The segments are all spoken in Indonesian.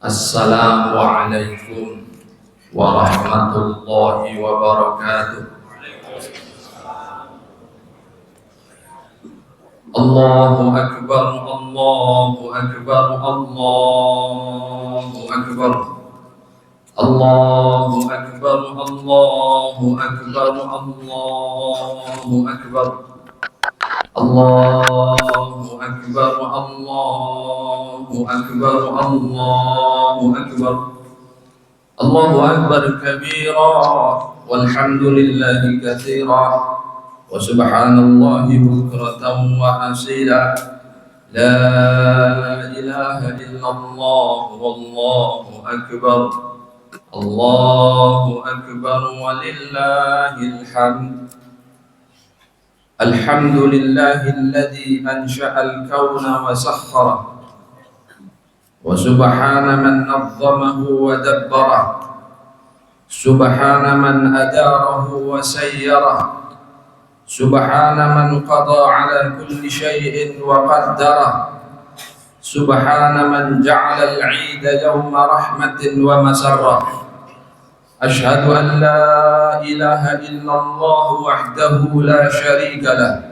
Assalamualaikum warahmatullahi wabarakatuh. Allahu akbar, Allahu akbar, Allahu akbar. Allahu akbar, Allahu akbar, Allahu akbar. Allahu akbar, Allahu akbar, Allahu akbar. Allahu akbar kabira walhamdulillahi katsira wa subhanallahi bukratan wa asila. La ilaha illallah wallahu akbar. Allahu akbar walillahil hamd. Alhamdulillahilladzi ansha'al kauna wa sakhkhara wa subhana man nazzamahu wa dabbara, subhana man adarahu wa sayyara, subhana man qada ala kulli shay'in wa qaddara, subhana man ja'ala al-'ida yawma rahmatin wa masarra. Ashhadu an la ilaha illallah wahdahu la sharika lah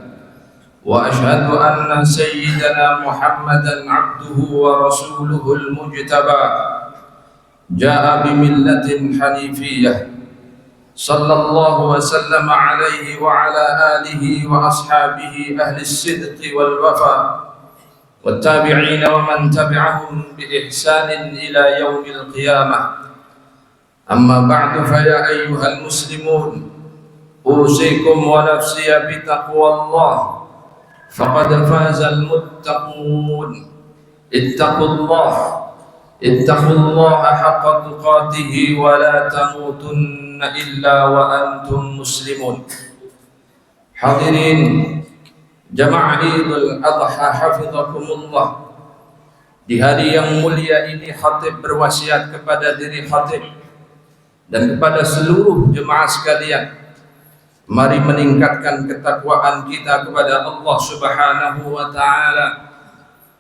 wa ashhadu anna sayyidana Muhammadan abduhu wa rasuluhul mujtaba jaa bimillatin hanifiyah sallallahu wa sallama alaihi wa ala alihi wa ashabihi ahli as-sidqi wal wafa wattabi'ina wa man tabi'ahum bi ihsanin ila yaumil qiyamah. Amma ba'du, faya ayyuhal muslimun, usikum wa nafsiya bitaqwallah, faqad fazal muttaqun. Ittaqullaha haqqa tuqatih wa la tamutunna illa wa antum muslimun. Hadirin jamaah Idul Adha hafizakumullah. Di hari yang mulia ini khatib berwasiat kepada diri khatib dan kepada seluruh jemaah sekalian, mari meningkatkan ketakwaan kita kepada Allah Subhanahu wa taala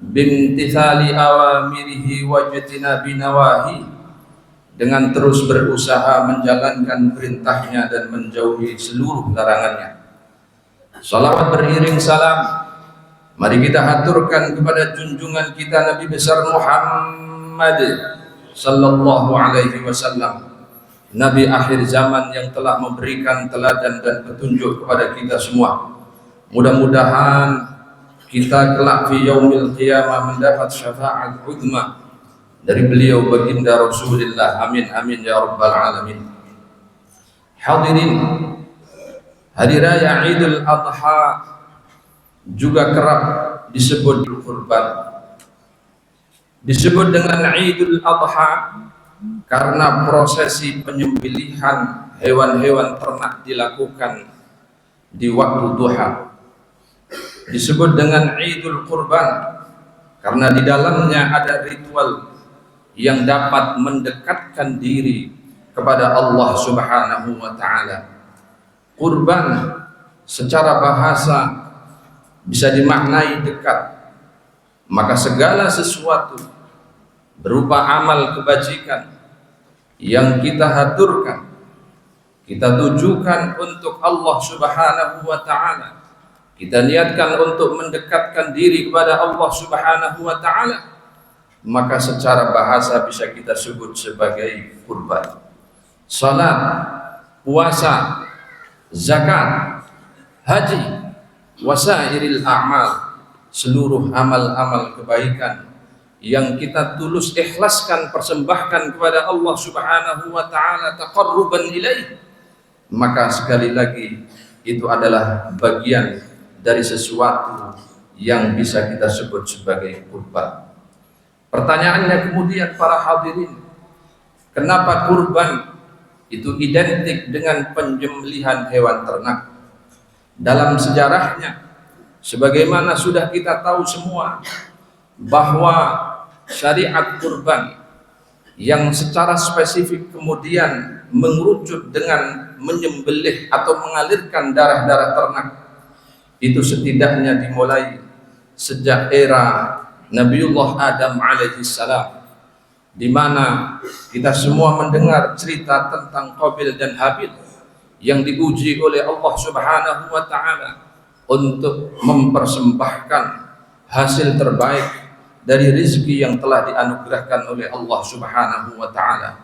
bimtithali awamirihi wa jtinabi nawahi, dengan terus berusaha menjalankan perintahnya dan menjauhi seluruh larangannya. Salawat beriring salam mari kita haturkan kepada junjungan kita Nabi besar Muhammad sallallahu alaihi wasallam, Nabi akhir zaman yang telah memberikan teladan dan petunjuk kepada kita semua. Mudah-mudahan kita kelak fi yaumil qiyamah mendapat syafaat uzma dari beliau baginda Rasulullah. Amin amin ya rabbal alamin. Hadirin, hari raya Idul Adha juga kerap disebut kurban. Disebut dengan Idul Adha karena prosesi penyembelihan hewan-hewan ternak dilakukan di waktu duha. Disebut dengan Idul Kurban karena di dalamnya ada ritual yang dapat mendekatkan diri kepada Allah Subhanahu wa taala. Kurban secara bahasa bisa dimaknai dekat, maka segala sesuatu berupa amal kebajikan yang kita haturkan, kita tujukan untuk Allah Subhanahu wa taala, kita niatkan untuk mendekatkan diri kepada Allah Subhanahu wa taala, maka secara bahasa bisa kita sebut sebagai kurban. Salat, puasa, zakat, haji, wasairil a'mal, seluruh amal-amal kebaikan yang kita tulus ikhlaskan, persembahkan kepada Allah Subhanahu wa taala taqarruban ilaih, maka sekali lagi itu adalah bagian dari sesuatu yang bisa kita sebut sebagai kurban. Pertanyaannya kemudian para hadirin, kenapa kurban itu identik dengan penyembelihan hewan ternak? Dalam sejarahnya, sebagaimana sudah kita tahu semua, bahwa syariat kurban yang secara spesifik kemudian mengerucut dengan menyembelih atau mengalirkan darah-darah ternak itu setidaknya dimulai sejak era Nabiullah Adam alaihi salam, di mana kita semua mendengar cerita tentang Qabil dan Habil yang diuji oleh Allah Subhanahu wa taala untuk mempersembahkan hasil terbaik dari rezeki yang telah dianugerahkan oleh Allah Subhanahu wa taala.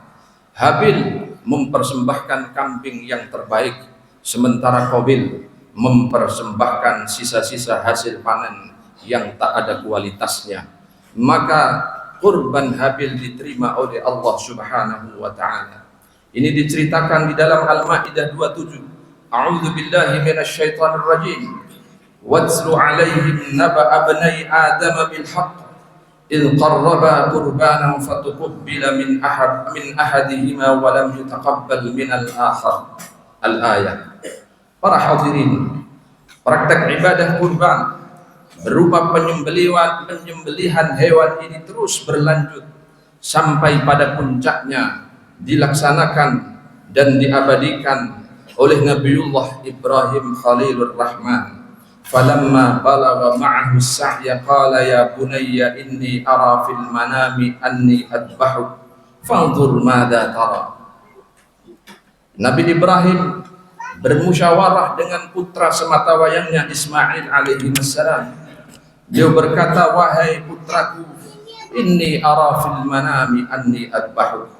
Habil mempersembahkan kambing yang terbaik, sementara Qabil mempersembahkan sisa-sisa hasil panen yang tak ada kualitasnya. Maka kurban Habil diterima oleh Allah Subhanahu wa taala. Ini diceritakan di dalam Al-Maidah 27. A'udzu billahi minasyaitonir rajim. Watslu 'alaihim naba'a bani Adam bil haqq إذ قربا قربانا فتقبل من أحدهما ولم يتقبل من الآخر. Al-ayat. Para hadirin, praktek ibadah kurban berupa penyembelihan hewan ini terus berlanjut sampai pada puncaknya dilaksanakan dan diabadikan oleh Nabiullah Ibrahim Khalilur Rahman. Falamma balagha ma'ahu as-sa'ya qala ya bunayya inni ara fil manami anni adbahuk fanzur madza tara. Nabi Ibrahim bermusyawarah dengan putra sematawayangnya Ismail alaihi wassalam. Beliau berkata, wahai putraku, inni ara fil manami anni adbahuk.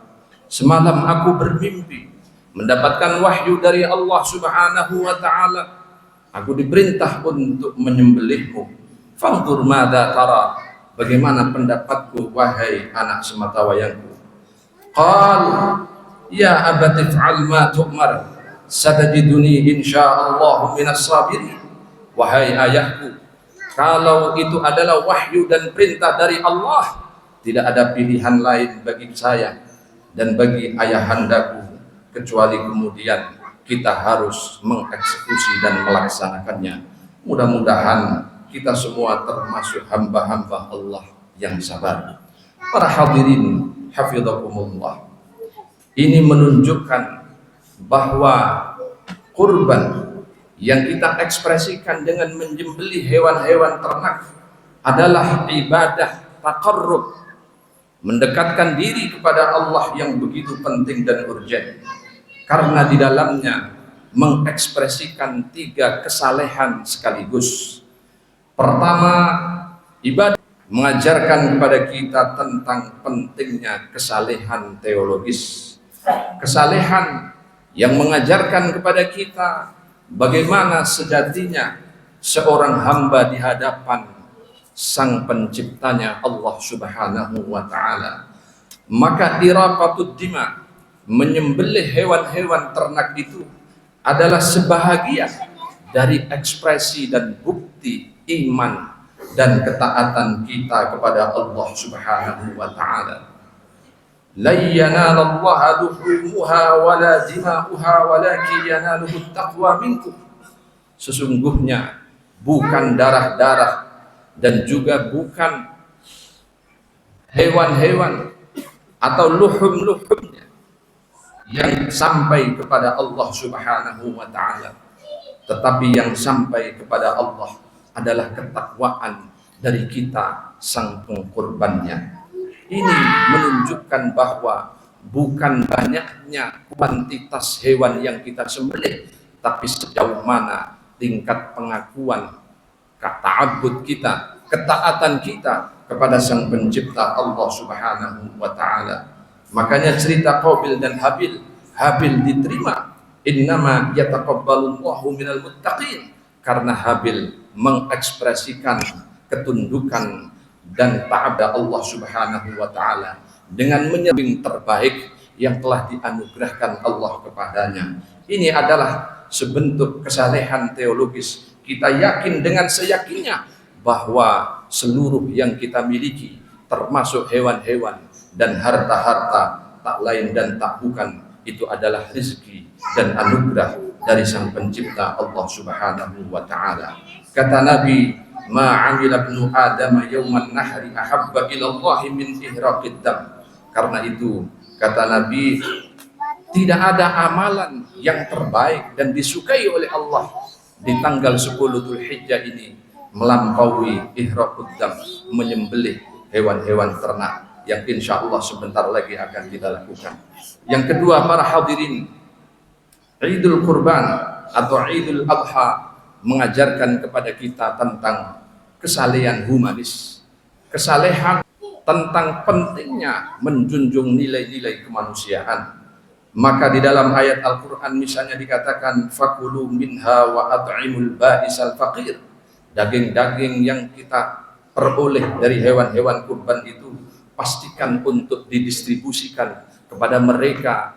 Semalam aku bermimpi mendapatkan wahyu dari Allah Subhanahu wa taala. Aku diperintah untuk menyembelihmu. Fanzur madza tara. Bagaimana pendapatku wahai anak sematawayangku? Qal ya abati fa'al ma tu'mar satajiduni insyaallah minas sabirin. Wahai ayahku, kalau itu adalah wahyu dan perintah dari Allah, tidak ada pilihan lain bagi saya dan bagi ayahandaku kecuali kemudian kita harus mengeksekusi dan melaksanakannya. Mudah-mudahan kita semua termasuk hamba-hamba Allah yang sabar. Para hadirin hafizakumullah, ini menunjukkan bahwa kurban yang kita ekspresikan dengan menyembelih hewan-hewan ternak adalah ibadah taqarrub, mendekatkan diri kepada Allah yang begitu penting dan urgen. Karena di dalamnya mengekspresikan 3 kesalehan sekaligus. Pertama, ibadah mengajarkan kepada kita tentang pentingnya kesalehan teologis. Kesalehan yang mengajarkan kepada kita bagaimana sejatinya seorang hamba di hadapan Sang Penciptanya Allah Subhanahu wa taala. Maka iraqatud dima, menyembelih hewan-hewan ternak itu adalah sebahagian dari ekspresi dan bukti iman dan ketaatan kita kepada Allah Subhanahu wa taala. La yanalallaha duhumuha wala dima'uha walakin yanaluhu taqwa minkum. Sesungguhnya bukan darah-darah dan juga bukan hewan-hewan atau luhum-luhumnya yang sampai kepada Allah Subhanahu wa taala, tetapi yang sampai kepada Allah adalah ketakwaan dari kita sang pengkurbannya. Ini menunjukkan bahwa bukan banyaknya kuantitas hewan yang kita sembelih, tapi sejauh mana tingkat pengakuan ta'abbud kita, ketaatan kita kepada Sang Pencipta Allah Subhanahu wa taala. Makanya cerita Qabil dan Habil, Habil diterima, innama yataqabbalullahu minal muttaqin, karena Habil mengekspresikan ketundukan dan taat Allah Subhanahu wa taala dengan menyembelih terbaik yang telah dianugerahkan Allah kepadanya. Ini adalah sebentuk kesalehan teologis. Kita yakin dengan seyakinnya bahwa seluruh yang kita miliki, termasuk hewan-hewan dan harta-harta, tak lain dan tak bukan, itu adalah rezeki dan anugerah dari Sang Pencipta Allah Subhanahu wa taala. Kata Nabi, ma 'amila ibnu Adam yauman nahri ahabba ila Allah min ihraqid dam. Karena itu kata Nabi, tidak ada amalan yang terbaik dan disukai oleh Allah di tanggal 10 Dzulhijjah ini melampaui ihraqud dam, menyembelih hewan-hewan ternak yang insya Allah sebentar lagi akan kita lakukan. Yang kedua, para hadirin, Idul Kurban atau Idul Adha mengajarkan kepada kita tentang kesalehan humanis, kesalehan tentang pentingnya menjunjung nilai-nilai kemanusiaan. Maka di dalam ayat Al-Quran misalnya dikatakan fakulu minha wa at'imul ba'isal faqir. Daging-daging yang kita peroleh dari hewan-hewan kurban itu pastikan untuk didistribusikan kepada mereka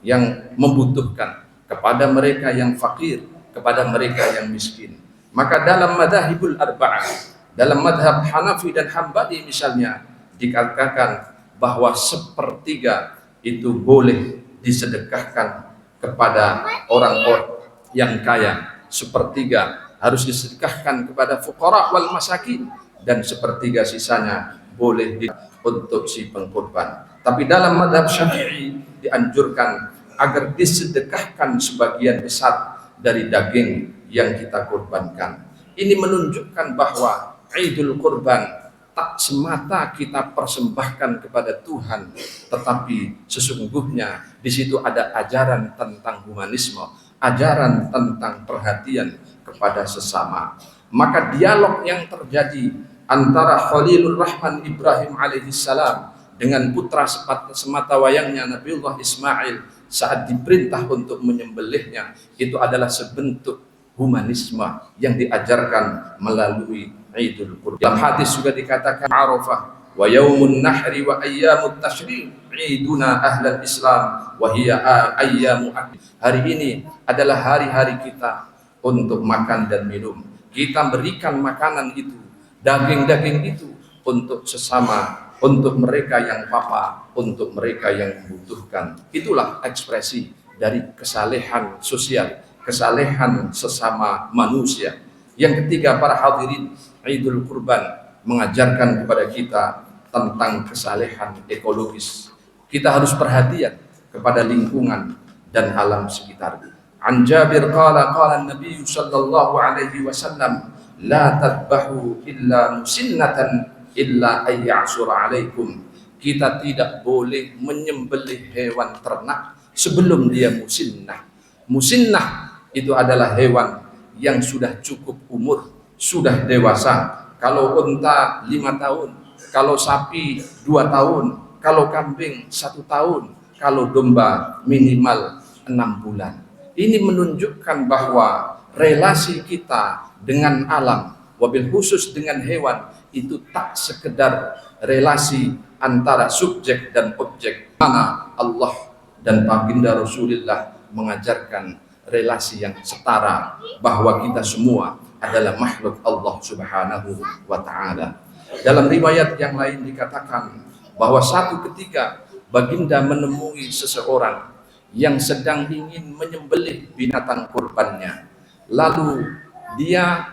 yang membutuhkan, kepada mereka yang fakir, kepada mereka yang miskin. Maka dalam madhahibul arba'ah, dalam madhab Hanafi dan Hambali misalnya, dikatakan bahwa sepertiga itu boleh disedekahkan kepada orang-orang yang kaya, sepertiga harus disedekahkan kepada fuqara wal masakin, dan sepertiga sisanya boleh untuk si pengkurban. Tapi dalam madhab Syafi'i dianjurkan agar disedekahkan sebagian besar dari daging yang kita kurbankan. Ini menunjukkan bahwa Idul Kurban tak semata kita persembahkan kepada Tuhan, tetapi sesungguhnya di situ ada ajaran tentang humanisme, ajaran tentang perhatian kepada sesama. Maka dialog yang terjadi antara Khalilur Rahman Ibrahim alaihissalam dengan putra semata wayangnya Nabiullah Ismail saat diperintah untuk menyembelihnya, itu adalah sebentuk humanisme yang diajarkan melalui Idul Kurban. Dalam hadis juga dikatakan Arafah wa yaumun nahri wa ayyamut tashriq iduna ahlal Islam wa hiya ayyamu akil. Hari ini adalah hari-hari kita untuk makan dan minum. Kita berikan makanan itu, daging-daging itu untuk sesama, untuk mereka yang papa, untuk mereka yang membutuhkan. Itulah ekspresi dari kesalehan sosial, kesalehan sesama manusia. Yang ketiga, para hadirin, Idul Kurban mengajarkan kepada kita tentang kesalehan ekologis. Kita harus perhatian kepada lingkungan dan alam sekitar. An Jabir qala Nabi sallallahu alaihi wasallam la tadbahu illa musinnatan illa ayyasur alaikum. Kita tidak boleh menyembelih hewan ternak sebelum dia musinnah. Musinnah itu adalah hewan yang sudah cukup umur, sudah dewasa. Kalau unta 5 tahun, kalau sapi 2 tahun, kalau kambing 1 tahun, kalau domba minimal 6 bulan. Ini menunjukkan bahwa relasi kita dengan alam, wabil khusus dengan hewan, itu tak sekedar relasi antara subjek dan objek. Mana Allah dan baginda Rasulullah mengajarkan relasi yang setara, bahwa kita semua adalah makhluk Allah Subhanahu wa ta'ala. Dalam riwayat yang lain dikatakan bahwa satu ketika baginda menemui seseorang yang sedang ingin menyembelih binatang kurbannya, lalu dia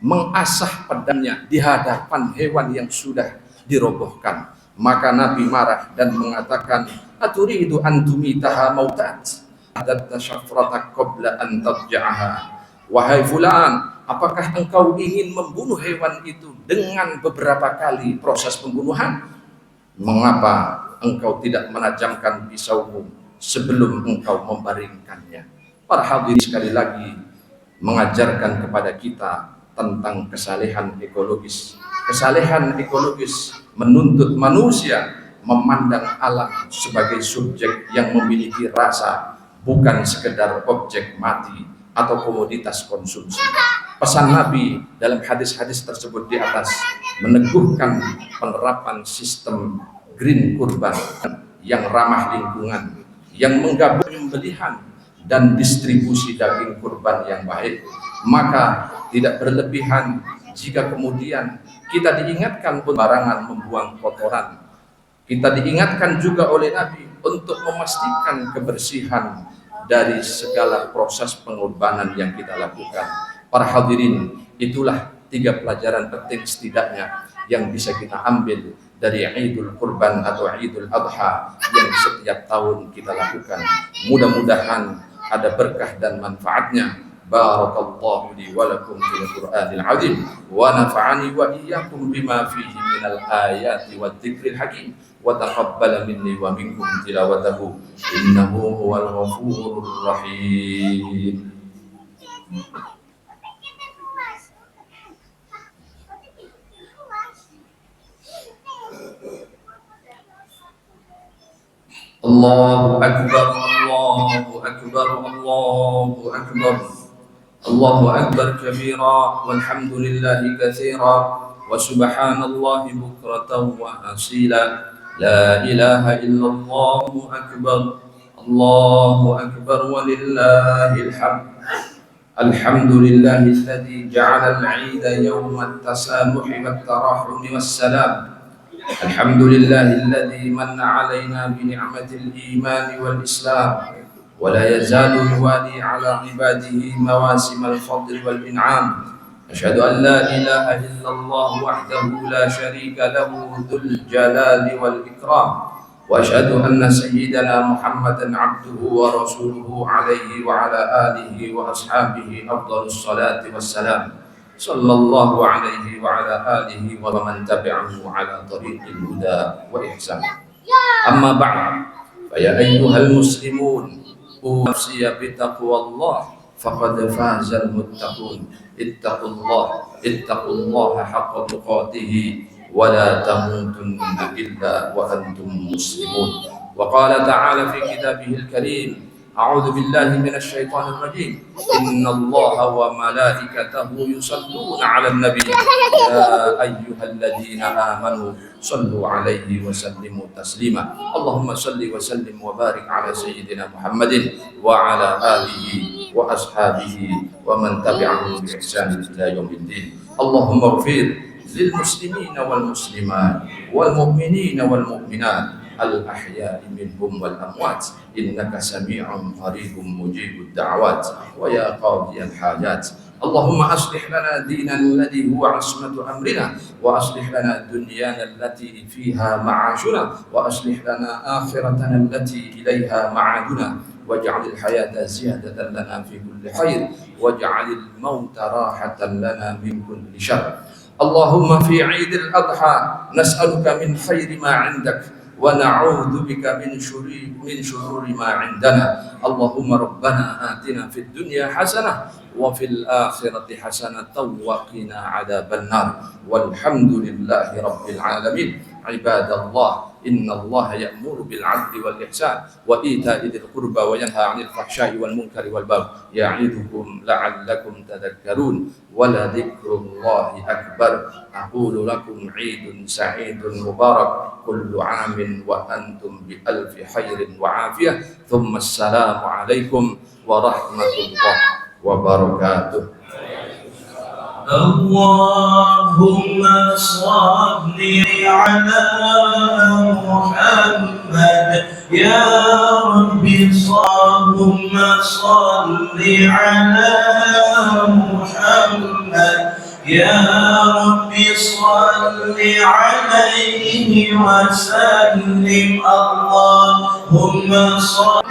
mengasah pedangnya di hadapan hewan yang sudah dirobohkan. Maka Nabi marah dan mengatakan, aturidu antumitaha mautat adatta syafratak qabla an tadja'aha. Wahai fulan, apakah engkau ingin membunuh hewan itu dengan beberapa kali proses pembunuhan? Mengapa engkau tidak menajamkan pisaumu sebelum engkau membaringkannya? Para hadirin sekali lagi mengajarkan kepada kita tentang kesalehan ekologis. Kesalehan ekologis menuntut manusia memandang alam sebagai subjek yang memiliki rasa, bukan sekedar objek mati atau komoditas konsumsi. Pesan Nabi dalam hadis-hadis tersebut di atas meneguhkan penerapan sistem green kurban yang ramah lingkungan, yang menggabung penyembelihan dan distribusi daging kurban yang baik. Maka tidak berlebihan jika kemudian kita diingatkan sembarangan membuang kotoran. Kita diingatkan juga oleh Nabi untuk memastikan kebersihan dari segala proses pengorbanan yang kita lakukan. Para hadirin, itulah 3 pelajaran penting setidaknya yang bisa kita ambil dari Idul Kurban atau Idul Adha yang setiap tahun kita lakukan. Mudah-mudahan ada berkah dan manfaatnya, Barakallahu li wa lakum fil Qur'anil azim wa nafa'ani wa iyyakum bima fihi minal ayati wad dzikril hakim wa taqabbala minni wa minkum tilawatahu innahu huwal ghafurur rahim. Allahu akbar, Allahu akbar, Allahu akbar. Allahu akbar kabira walhamdulillahi katsira wa subhanallahi bukratan wa asila. La ilaha illallah akbar. Allahu akbar walillahil hamd. Alhamdulillahilladzi ja'ala al-'ida yawma at-tasamuhi wat-tarahumi was-salam. Alhamdulillahilladzi manna 'alaina bi ni'matil iman wal islam wa la yazalu yuwali 'ala 'ibadihi mawasimal fadl wal in'am. Asyhadu an la ilaha illallah wahdahu la syarika lahu dzul jalali wal ikram. Wa asyhadu anna sayyidana Muhammadan 'abduhu wa rasuluhu alaihi wa ala alihi wa ashabihi afdhalus salati wassalam. Sallallahu alaihi wa ala alihi wa man tabi'ahu ala tariqil huda wa ihsan. Amma ba'd. Fa ya ayyuhal muslimun, usiya bi taqwallah faqad fazal muttaqun. Ittaqullaha haqqa tuqatih wa la tamutunna illa wa antum muslimun. Wa qala ta'ala fi kitabihil karim, أعوذ بالله من الشيطان الرجيم إن الله وملائكته يصلون على النبي يا أيها الذين آمنوا صلوا عليه وسلموا تسليما اللهم صل وسلم وبارك على سيدنا محمد وعلى آله وأصحابه ومن تبعهم بإحسان إلى يوم الدين اللهم اغفر للمسلمين والمسلمات والمؤمنين والمؤمنات الأحياء منهم والأموات إنك سميع قريب مجيب الدعوات ويا قاضي الحاجات اللهم أصلح لنا ديننا الذي هو عصمة أمرنا وأصلح لنا دنيانا التي فيها معاشنا وأصلح لنا آخرتنا التي إليها معادنا واجعل الحياة زيادة لنا في كل خير واجعل الموت راحة لنا من كل شر اللهم في عيد الأضحى نسألك من خير ما عندك ونعوذ بك من شرور ما عندنا اللهم ربنا آتنا في الدنيا حسنة وفي الآخرة حسنة وقنا عذاب النار والحمد لله رب العالمين عباد الله إن الله يأمر بالعدل والإحسان وإيتاء ذي القربى وينهى عن الفحشاء والمنكر والبغي يعظكم لعلكم تذكرون ولذكر الله أكبر أقول لكم عيد سعيد مبارك كل عام وأنتم بألف خير وعافية ثم السلام عليكم ورحمة الله وبركاته. اللهم صل على محمد يا ربي اللهم صل على محمد يا ربي صل عليه وسلم اللهم صل